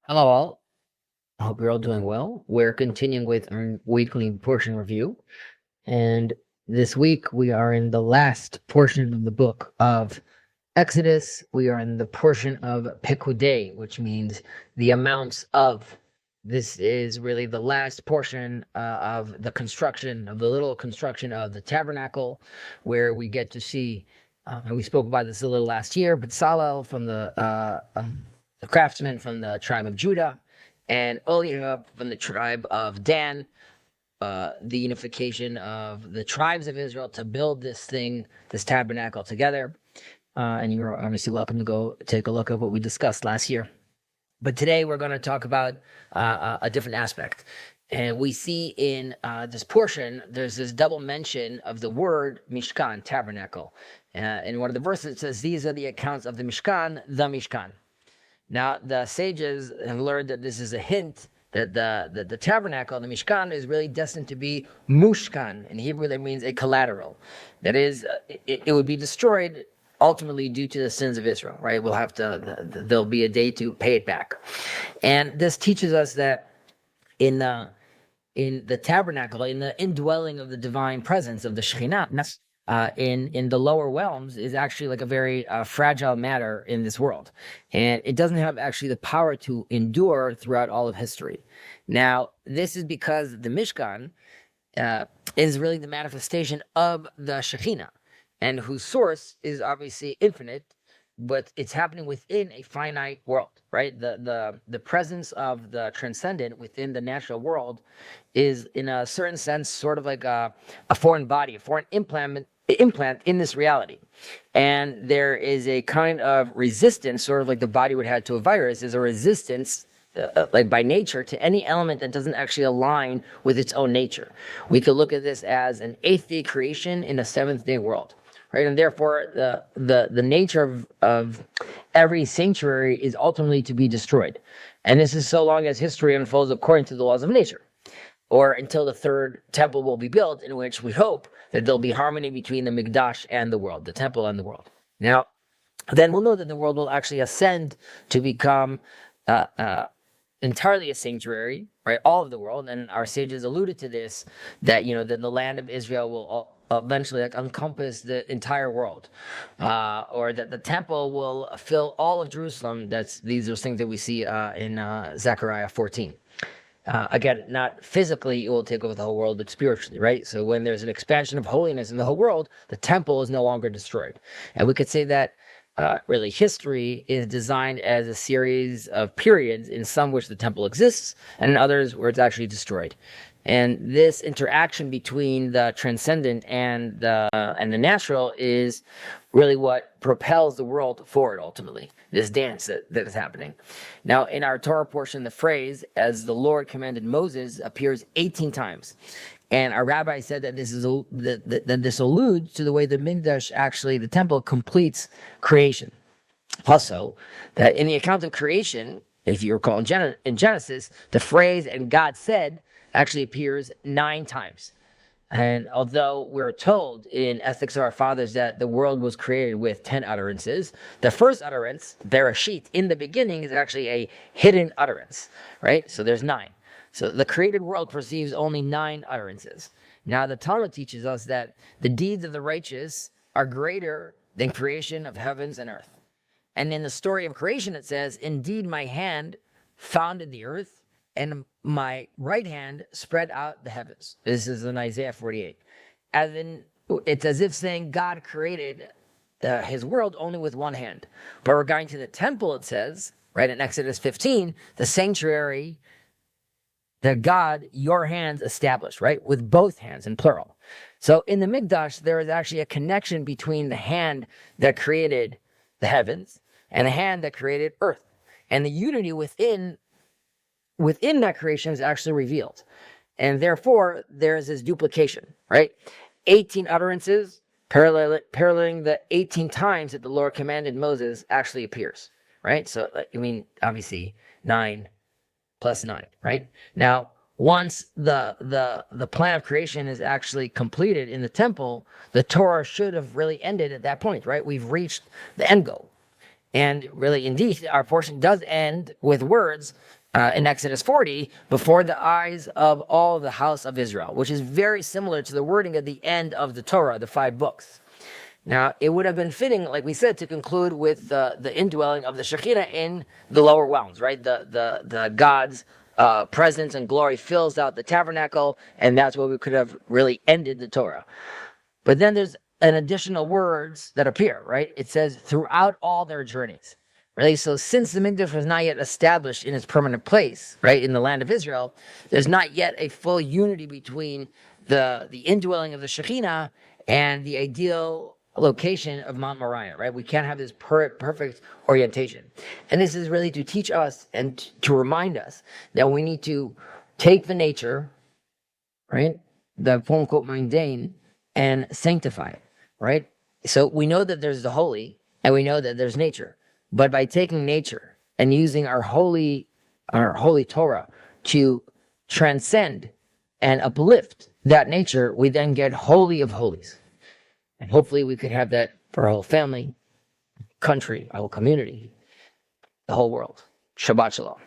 Hello all. I hope you're all doing well. We're continuing with our weekly portion review. And this week we are in the last portion of the book of Exodus. We are in the portion of Pekudei, which means the amounts of. This is really the last portion of the construction, of the little construction of the tabernacle, where we get to see, and we spoke about this a little last year, but Salel from the craftsman from the tribe of Judah, and Oliab from the tribe of Dan, the unification of the tribes of Israel to build this thing, this tabernacle together. And you're obviously welcome to go take a look at what we discussed last year. But today we're going to talk about a different aspect. And we see in this portion, there's this double mention of the word Mishkan, tabernacle. In one of the verses, it says, these are the accounts of the Mishkan, the Mishkan. Now, the sages have learned that this is a hint that the tabernacle, the Mishkan, is really destined to be Mushkan. In Hebrew, that means a collateral. That is, it would be destroyed ultimately due to the sins of Israel, right? We'll have to, there'll be a day to pay it back. And this teaches us that in the tabernacle, in the indwelling of the divine presence of the Shekhinah, in the lower realms is actually like a very fragile matter in this world. And it doesn't have actually the power to endure throughout all of history. Now, this is because the Mishkan is really the manifestation of the Shekhinah, and whose source is obviously infinite, but it's happening within a finite world, right? The presence of the transcendent within the natural world is, in a certain sense, sort of like a foreign body, a foreign implant in this reality. And there is a kind of resistance, sort of like the body would have to a virus, is a resistance like by nature to any element that doesn't actually align with its own nature. We could look at this as an eighth day creation in a seventh day world, right? And therefore the nature of every sanctuary is ultimately to be destroyed. And this is so long as history unfolds according to the laws of nature, or until the third temple will be built, in which we hope that there'll be harmony between the Mikdash and the world, the temple and the world. Now, then we'll know that the world will actually ascend to become entirely a sanctuary, right? All of the world. And our sages alluded to this, that, that the land of Israel will eventually encompass the entire world, or that the temple will fill all of Jerusalem. These are things that we see in Zechariah 14. Again, not physically it will take over the whole world, but spiritually, right? So when there's an expansion of holiness in the whole world, the temple is no longer destroyed. And we could say that really history is designed as a series of periods, in some which the temple exists, and in others where it's actually destroyed. And this interaction between the transcendent and the natural is really what propels the world forward ultimately, this dance that is happening. Now, in our Torah portion, the phrase, as the Lord commanded Moses, appears 18 times. And our rabbi said that this alludes to the way the Mikdash, actually the temple, completes creation. Also, that in the account of creation, if you recall in Genesis, the phrase, and God said, actually appears 9 times. And although we're told in Ethics of Our Fathers that the world was created with 10 utterances, the first utterance, Bereshit, in the beginning, is actually a hidden utterance, right? So there's 9. So the created world perceives only 9 utterances. Now the Talmud teaches us that the deeds of the righteous are greater than creation of heavens and earth. And in the story of creation, it says, indeed my hand founded the earth, and my right hand spread out the heavens. This is in Isaiah 48. As in, it's as if saying God created his world only with one hand. But regarding to the temple, it says, right in Exodus 15, the sanctuary that God, your hands established, right? With both hands in plural. So in the Mikdash, there is actually a connection between the hand that created the heavens and the hand that created earth. And the unity within that creation is actually revealed. And therefore, there's this duplication, right? 18 utterances paralleling the 18 times that the Lord commanded Moses actually appears, right? So, obviously, 9 plus 9, right? Now, once the plan of creation is actually completed in the temple, the Torah should have really ended at that point, right? We've reached the end goal. And really, indeed, our portion does end with words in Exodus 40, before the eyes of all the house of Israel, which is very similar to the wording at the end of the Torah, the 5 books. Now, it would have been fitting, like we said, to conclude with the indwelling of the Shekhinah in the lower realms, right? The God's presence and glory fills out the tabernacle, and that's where we could have really ended the Torah. But then there's an additional words that appear, right? It says, throughout all their journeys. Really, so since the Mikdash was not yet established in its permanent place, right, in the land of Israel, there's not yet a full unity between the indwelling of the Shekhinah and the ideal location of Mount Moriah, right? We can't have this perfect orientation. And this is really to teach us and to remind us that we need to take the nature, right, the quote-unquote mundane, and sanctify it, right? So we know that there's the holy, and we know that there's nature. But by taking nature and using our holy Torah to transcend and uplift that nature, we then get holy of holies. And hopefully we could have that for our whole family, country, our whole community, the whole world. Shabbat Shalom.